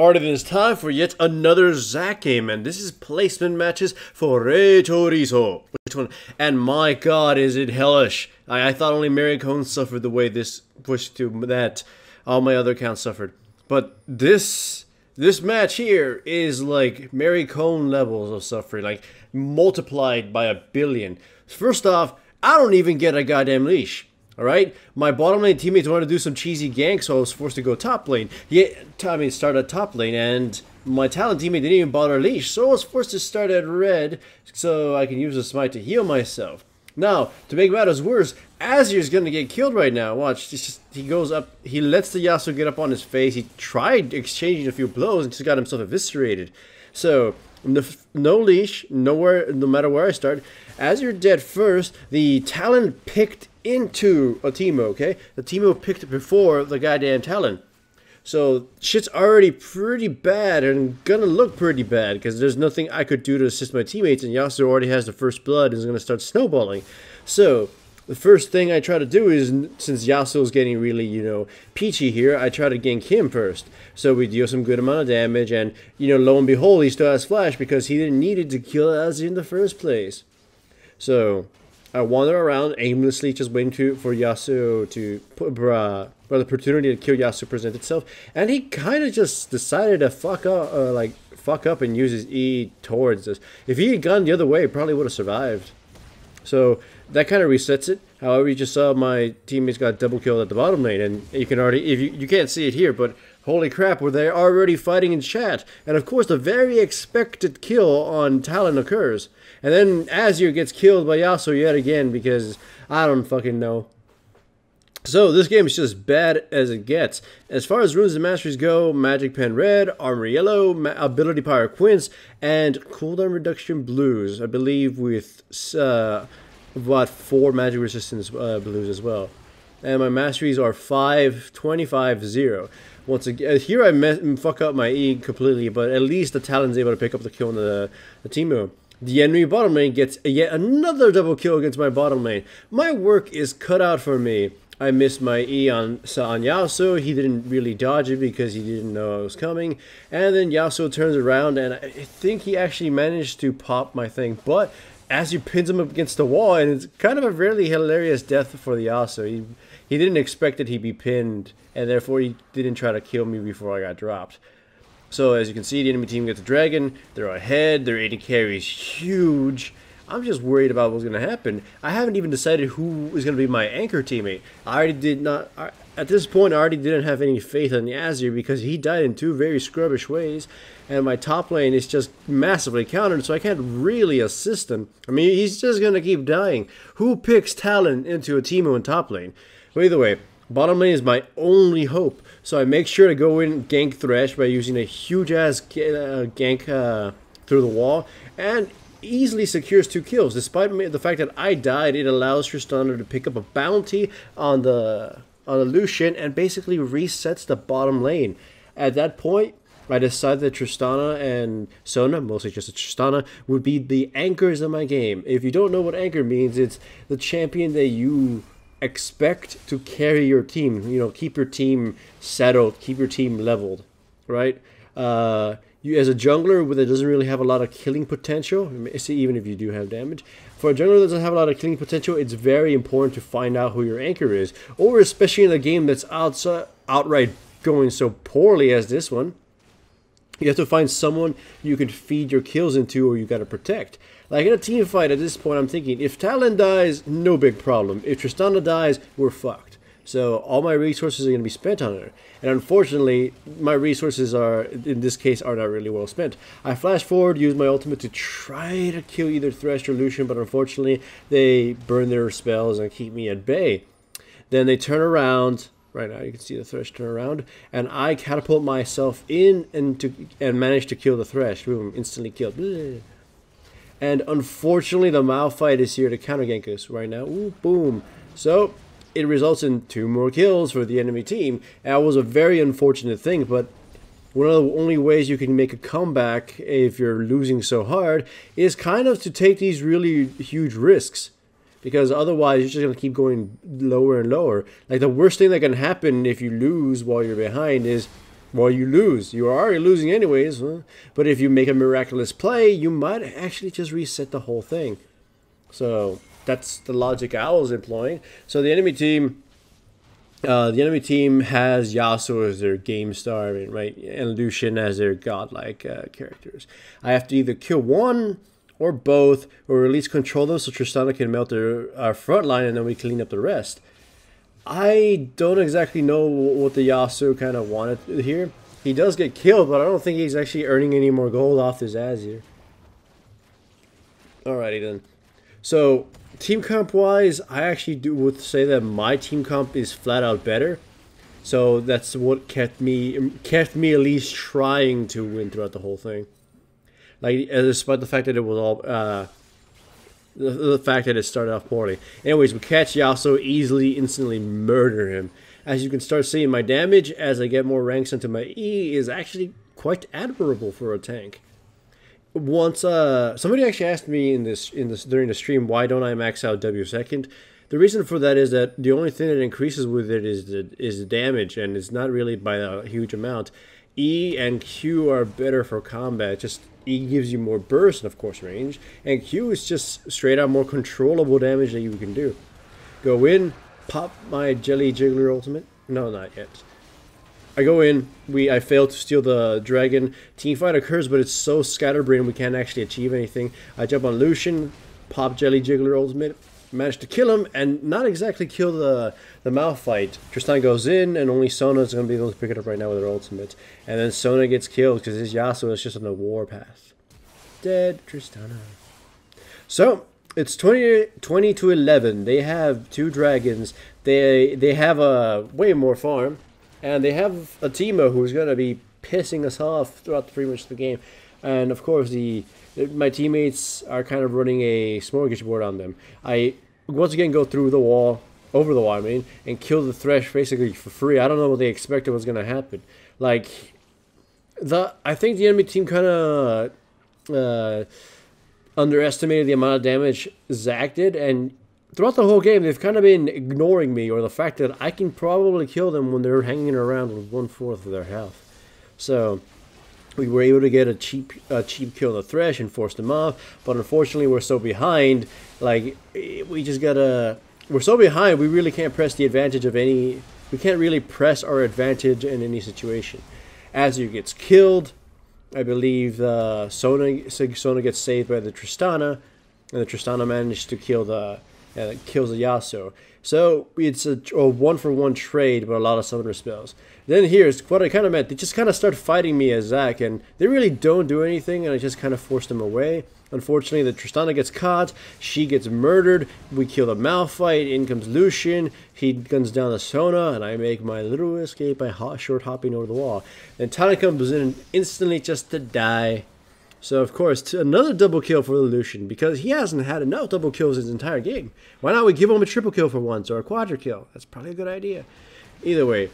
Alright, then it's time for yet another Zack game, and this is placement matches for Rey Chorizo. Which one? And my god, is it hellish. I thought only Mary Cone suffered the way this pushed to that. All my other accounts suffered. But this match here is like Mary Cone levels of suffering, like multiplied by 1 billion. First off, I don't even get a goddamn leash. Alright, my bottom lane teammates wanted to do some cheesy gank, so I was forced to go top lane. Start at top lane, and my talent teammate didn't even bother leash, so I was forced to start at red so I can use the smite to heal myself. Now, to make matters worse, Azir's gonna get killed right now. Watch, he goes up, he lets the Yasuo get up on his face, he tried exchanging a few blows and just got himself eviscerated. So, no leash, no matter where I start. Azir dead first, the talent picked into a Teemo, okay? The Teemo picked before the goddamn Talon. So, shit's already pretty bad and gonna look pretty bad because there's nothing I could do to assist my teammates, and Yasuo already has the first blood and is gonna start snowballing. So, the first thing I try to do is, since Yasuo's getting really, peachy here, I try to gank him first. So we deal some good amount of damage, and, lo and behold, he still has flash because he didn't need it to kill Azir in the first place. So, I wander around aimlessly, just waiting for Yasuo to for the opportunity to kill Yasuo present itself, and he kind of just decided to fuck up and use his E towards us. If he had gone the other way, he probably would have survived. So that kind of resets it. However, you just saw my teammates got double killed at the bottom lane, and you can already, if you can't see it here, but holy crap, were they already fighting in chat? And of course, the very expected kill on Talon occurs. And then Azir gets killed by Yasuo yet again because I don't fucking know. So this game is just bad as it gets. As far as runes and masteries go, Magic Pen Red, Armor Yellow, Ability Power Quince, and Cooldown Reduction Blues. I believe with about 4 Magic Resistance Blues as well. And my masteries are 5, 25, 0. Once again, here I fuck up my E completely, but at least the Talon's able to pick up the kill on the Teemo. The enemy bottom lane gets yet another double kill against my bottom lane. My work is cut out for me. I missed my E on Yasuo. He didn't really dodge it because he didn't know I was coming. And then Yasuo turns around, and I think he actually managed to pop my thing. But Azir pins him up against the wall, and it's kind of a really hilarious death for the Yasuo. He didn't expect that he'd be pinned, and therefore he didn't try to kill me before I got dropped. So as you can see, the enemy team gets a dragon, they're ahead, their AD carry is huge. I'm just worried about what's going to happen. I haven't even decided who is going to be my anchor teammate. At this point, I already didn't have any faith in Azir because he died in 2 very scrubbish ways. And my top lane is just massively countered, so I can't really assist him. I mean, he's just going to keep dying. Who picks Talon into a Teemo in top lane? But either way, bottom lane is my only hope. So I make sure to go in gank Thresh by using a huge-ass gank through the wall. And easily secures 2 kills. Despite the fact that I died, it allows Tristana to pick up a bounty on the Lucian and basically resets the bottom lane. At that point, I decided that Tristana and Sona, mostly just Tristana, would be the anchors of my game. If you don't know what anchor means, it's the champion that you expect to carry your team. Keep your team settled, keep your team leveled, right? You as a jungler that doesn't really have a lot of killing potential, even if you do have damage, for a jungler that doesn't have a lot of killing potential, it's very important to find out who your anchor is, or especially in a game that's outright going so poorly as this one. You have to find someone you can feed your kills into or you gotta protect. Like in a team fight at this point, I'm thinking, if Talon dies, no big problem. If Tristana dies, we're fucked. So all my resources are going to be spent on her. And unfortunately, my resources in this case, are not really well spent. I flash forward, use my ultimate to try to kill either Thresh or Lucian, but unfortunately, they burn their spells and keep me at bay. Then they turn around. Right now, you can see the Thresh turn around, and I catapult myself in and manage to kill the Thresh. Boom, instantly killed. Bleh. And unfortunately, the Malphite is here to counter gank us right now. Ooh, boom. So it results in 2 more kills for the enemy team. And that was a very unfortunate thing, but one of the only ways you can make a comeback if you're losing so hard is kind of to take these really huge risks. Because otherwise, you're just going to keep going lower and lower. Like, the worst thing that can happen if you lose while you're behind is well, you lose. You are already losing anyways. Huh? But if you make a miraculous play, you might actually just reset the whole thing. So that's the logic I was employing. So the enemy team has Yasuo as their game star, right, and Lucian as their godlike characters. I have to either kill one or both, or at least control them so Tristana can melt our front line, and then we clean up the rest. I don't exactly know what the Yasuo kind of wanted here. He does get killed, but I don't think he's actually earning any more gold off his Azir. Alrighty then. So, team comp wise, I actually would say that my team comp is flat out better. So that's what kept me at least trying to win throughout the whole thing. Like, despite the fact that it was all the fact that it started off poorly. Anyways, we catch Yasuo, easily, instantly murder him. As you can start seeing, my damage as I get more ranks into my E is actually quite admirable for a tank. Once somebody actually asked me in this during the stream, why don't I max out W second? The reason for that is that the only thing that increases with it is the damage, and it's not really by a huge amount. E and Q are better for combat. Just E gives you more burst and of course range, and Q is just straight out more controllable damage that you can do. Go in, pop my Jelly Jiggler ultimate. No, not yet. I go in, I fail to steal the dragon. Teamfight occurs, but it's so scatterbrained we can't actually achieve anything. I jump on Lucian, pop Jelly Jiggler ultimate, manage to kill him, and not exactly kill the Malphite. Tristan goes in, and only Sona is going to be able to pick it up right now with her ultimate. And then Sona gets killed because his Yasuo is just on the warpath. Dead Tristana. So, it's 20 to 11. They have 2 dragons. They have a way more farm. And they have a Teemo who's going to be pissing us off throughout pretty much the game. And of course, my teammates are kind of running a smorgasbord on them. I once again go through the wall, over the wall I mean, and kill the Thresh basically for free. I don't know what they expected was going to happen. Like, I think the enemy team kind of underestimated the amount of damage Zac did, and throughout the whole game, they've kind of been ignoring me, or the fact that I can probably kill them when they're hanging around with 1/4 of their health. So, we were able to get a cheap kill on the Thresh and force them off, but unfortunately we're so behind, like, we're so behind, we really can't press the advantage of we can't really press our advantage in any situation. Azir gets killed, I believe Sona gets saved by the Tristana, and the Tristana managed to kill kills the Yasuo. So it's a 1-for-1 trade, but a lot of summoner spells. Then here's what I kind of meant. They just kind of start fighting me as Zac, and they really don't do anything, and I just kind of forced them away. Unfortunately, the Tristana gets caught. She gets murdered. We kill the Malphite. In comes Lucian. He guns down the Sona, and I make my little escape by short hopping over the wall. Then Tana comes in instantly just to die. So, of course, another double kill for the Lucian, because he hasn't had enough double kills his entire game. Why not we give him a triple kill for once, or a quadra kill? That's probably a good idea. Either way,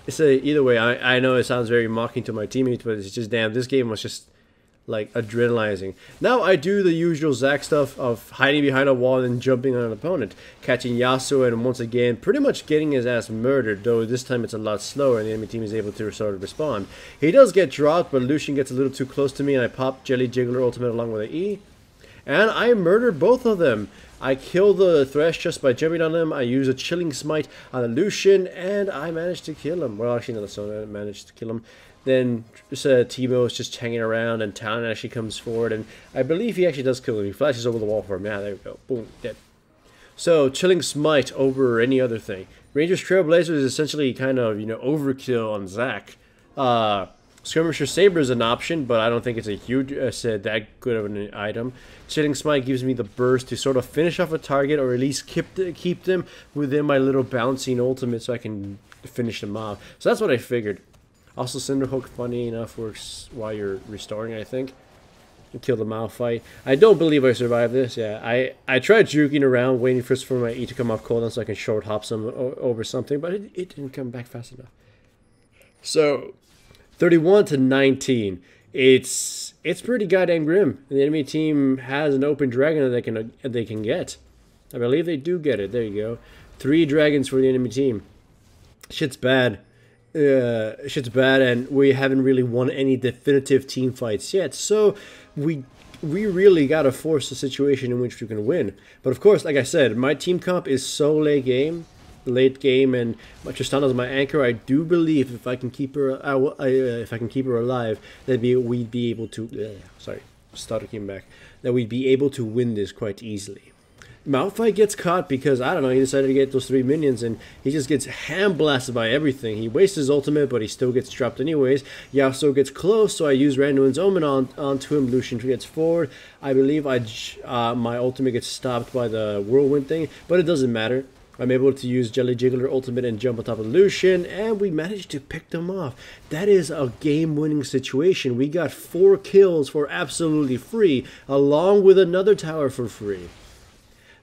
I know it sounds very mocking to my teammates, but it's just, damn, this game was just, like, adrenalizing. Now I do the usual Zac stuff of hiding behind a wall and jumping on an opponent, catching Yasuo, and once again, pretty much getting his ass murdered, though this time it's a lot slower and the enemy team is able to sort of respond. He does get dropped, but Lucian gets a little too close to me, and I pop Jelly Jiggler ultimate along with the E, and I murdered both of them. I kill the Thresh just by jumping on him. I use a Chilling Smite on the Lucian, and I managed to kill him. Well, actually, not the Sona managed to kill him. Then Teemo is just hanging around, and Talon actually comes forward, and I believe he actually does kill him. He flashes over the wall for him. Yeah, there we go. Boom, dead. So, Chilling Smite over any other thing. Ranger's Trailblazer is essentially kind of, overkill on Zac. Skirmisher Saber is an option, but I don't think it's a huge, that good of an item. Chilling Smite gives me the burst to sort of finish off a target, or at least keep them within my little bouncing ultimate so I can finish them off. So that's what I figured. Also, Cinderhook, funny enough, works while you're restoring, I think. And kill the Malphite. I don't believe I survived this. Yeah, I tried juking around, waiting for my E to come off cooldown so I can short hop some over something, but it didn't come back fast enough. So, 31 to 19. It's pretty goddamn grim. The enemy team has an open dragon that they can get. I believe they do get it. There you go. 3 dragons for the enemy team. Shit's bad. shit's bad, and we haven't really won any definitive team fights yet. So we really gotta force a situation in which we can win. But of course, like I said, my team comp is so late game, and Tristana's my anchor. I do believe if I can keep her, if I can keep her alive, that we'd be able to. Sorry, stutter came back. That we'd be able to win this quite easily. Malphite gets caught because, I don't know, he decided to get those 3 minions, and he just gets hand-blasted by everything. He wastes his ultimate, but he still gets trapped anyways. Yasuo gets close, so I use Randuin's Omen onto him. Lucian gets forward. I believe my ultimate gets stopped by the whirlwind thing, but it doesn't matter. I'm able to use Jelly Jiggler ultimate and jump on top of Lucian, and we managed to pick them off. That is a game-winning situation. We got 4 kills for absolutely free, along with another tower for free.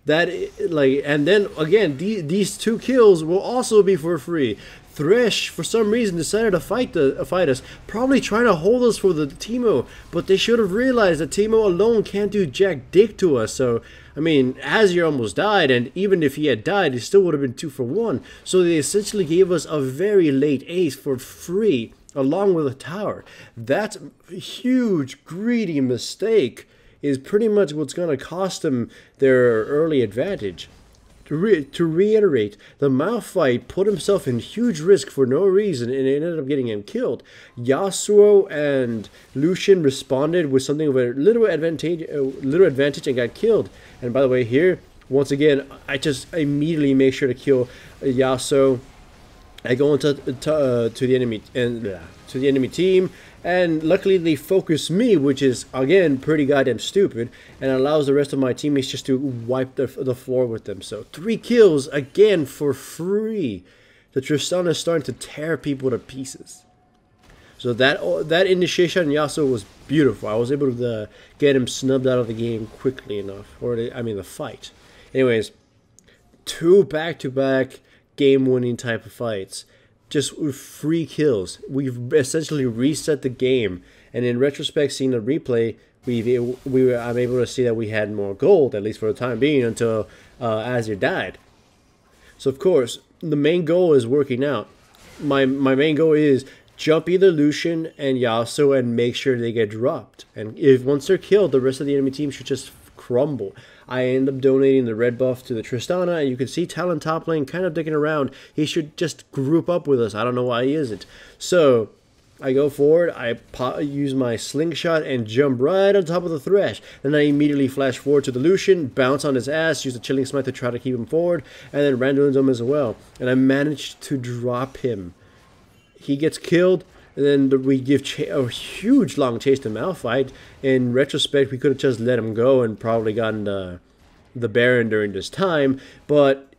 And then again, these 2 kills will also be for free. Thresh, for some reason, decided to fight us, probably trying to hold us for the Teemo, but they should have realized that Teemo alone can't do jack dick to us. So, I mean, Azir almost died, and even if he had died, it still would have been 2 for 1. So they essentially gave us a very late ace for free, along with a tower. That's a huge, greedy mistake. Is pretty much what's going to cost them their early advantage. To reiterate, the Malphite put himself in huge risk for no reason, and it ended up getting him killed. Yasuo and Lucian responded with something of a little advantage and got killed. And by the way, here, once again, I just immediately make sure to kill Yasuo. I go into to the enemy team, and luckily they focus me, which is again pretty goddamn stupid, and allows the rest of my teammates just to wipe the floor with them. So 3 kills again for free. The Tristana is starting to tear people to pieces. So that initiation on Yasuo was beautiful. I was able to get him snubbed out of the game quickly enough, the fight. Anyways, 2 back-to-back game-winning type of fights, just with free kills. We've essentially reset the game, and in retrospect, seeing the replay, I'm able to see that we had more gold, at least for the time being, until Azir died. So of course, the main goal is working out. My main goal is jump either Lucian and Yasuo and make sure they get dropped. And if once they're killed, the rest of the enemy team should just crumble. I end up donating the red buff to the Tristana, and you can see Talon top lane kind of dicking around. He should just group up with us. I don't know why he isn't. So I go forward, I use my slingshot and jump right on top of the Thresh. Then I immediately flash forward to the Lucian, bounce on his ass, use the Chilling Smite to try to keep him forward, and then Randuin's Omen as well. And I managed to drop him. He gets killed, and then we give a huge long chase to Malphite. In retrospect, we could have just let him go and probably gotten the Baron during this time, but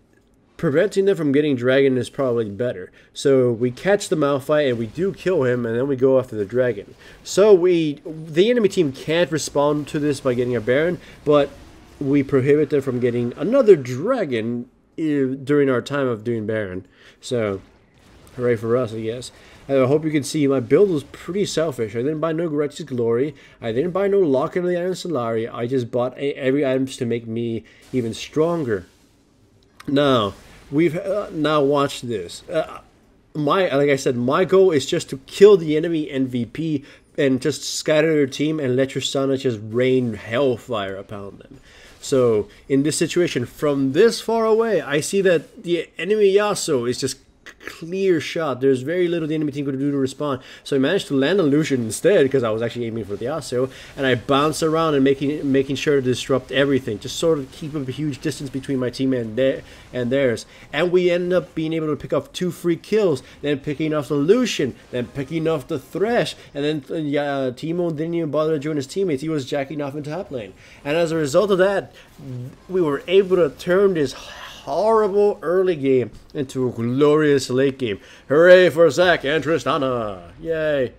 preventing them from getting Dragon is probably better. So we catch the Malphite and we do kill him, and then we go after the Dragon. So the enemy team can't respond to this by getting a Baron, but we prohibit them from getting another Dragon during our time of doing Baron. So hooray for us, I guess. I hope you can see my build was pretty selfish. I didn't buy no Righteous Glory. I didn't buy no Lock into the Iron Solari. I just bought every item to make me even stronger. Now, we've now watched this. Like I said, my goal is just to kill the enemy MVP and just scatter their team and let Tristana just rain hellfire upon them. So, in this situation, from this far away, I see that the enemy Yasuo is just clear shot. There's very little the enemy team could do to respond. So I managed to land on Lucian instead, because I was actually aiming for the Yasuo, and I bounced around and making sure to disrupt everything, just sort of keep a huge distance between my team and theirs. And we ended up being able to pick off 2 free kills, then picking off the Lucian, then picking off the Thresh, and then Teemo didn't even bother to join his teammates. He was jacking off in top lane. And as a result of that, we were able to turn this horrible early game into a glorious late game. Hooray for Zac and Tristana! Yay!